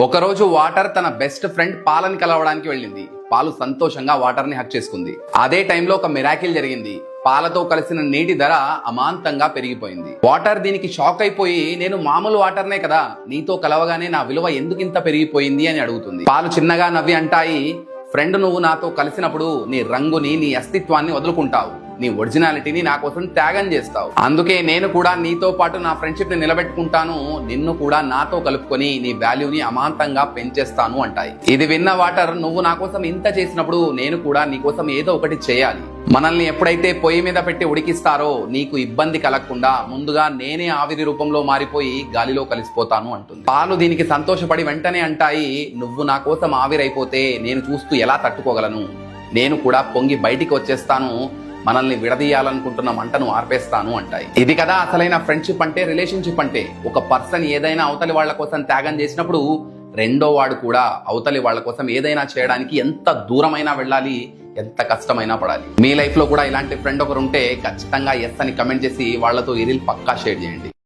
ఒకరోజు వాటర్ తన best friend పాలని కలవడానికి వెళ్ళింది. పాలు సంతోషంగా వాటర్ ని హక్ చేసుకుంది. అదే టైంలో ఒక మిరాకిల్ జరిగింది. పాలతో కలిసిన నీటి ధర అమాంతంగా పెరిగిపోయింది. వాటర్ దీనికి షాక్ అయిపోయి, నేను మామూలు వాటర్నే కదా, నీతో కలవగానే నా విలువ ఎందుకింత పెరిగిపోయింది అని అడుగుతుంది. పాలు చిన్నగా నవ్వి అంటాయి, ఫ్రెండ్, నువ్వు నాతో కలిసినప్పుడు నీ రంగుని, నీ అస్తిత్వాన్ని వదులుకుంటావు, నీ ఒరిజినాలిటీని నా కోసం త్యాగం చేస్తావు. అందుకే నేను కూడా నీతో పాటు నా ఫ్రెండ్షిప్ ని నిలబెట్టుకుంటాను, నిన్ను కూడా నాతో కలుపుకొని నీ వాల్యూని అమాంతంగా పెంచేస్తాను అంటాయి. ఇది విన్న వాటర్, నువ్వు నా కోసం ఇంత చేసినప్పుడు నేను కూడా నీ కోసం ఏదో ఒకటి చేయాలి. మనల్ని ఎప్పుడైతే పొయ్యి మీద పెట్టి ఉడికిస్తారో నీకు ఇబ్బంది కలగకుండా ముందుగా నేనే ఆవిరి రూపంలో మారిపోయి గాలిలో కలిసిపోతాను అంటుంది. పాలు దీనికి సంతోషపడి వెంటనే అంటాయి, నువ్వు నా కోసం ఆవిరైపోతే నేను చూస్తూ ఎలా తట్టుకోగలను? నేను కూడా పొంగి బయటికి వచ్చేస్తాను, మనల్ని విడదీయాలనుకుంటున్న మంటను ఆర్పేస్తాను అంటాయి. ఇది కదా అసలైన ఫ్రెండ్షిప్ అంటే, రిలేషన్షిప్ అంటే. ఒక పర్సన్ ఏదైనా అవతలి వాళ్ళ కోసం త్యాగం చేసినప్పుడు రెండో వాడు కూడా అవతలి వాళ్ళ కోసం ఏదైనా చేయడానికి ఎంత దూరమైనా వెళ్ళాలి, ఎంత కష్టమైనా పడాలి. మీ లైఫ్ లో కూడా ఇలాంటి ఫ్రెండ్ ఒకరు ఉంటే ఖచ్చితంగా ఎస్ అని కమెంట్ చేసి వాళ్ళతో ఈ రీల్ పక్కా షేర్ చేయండి.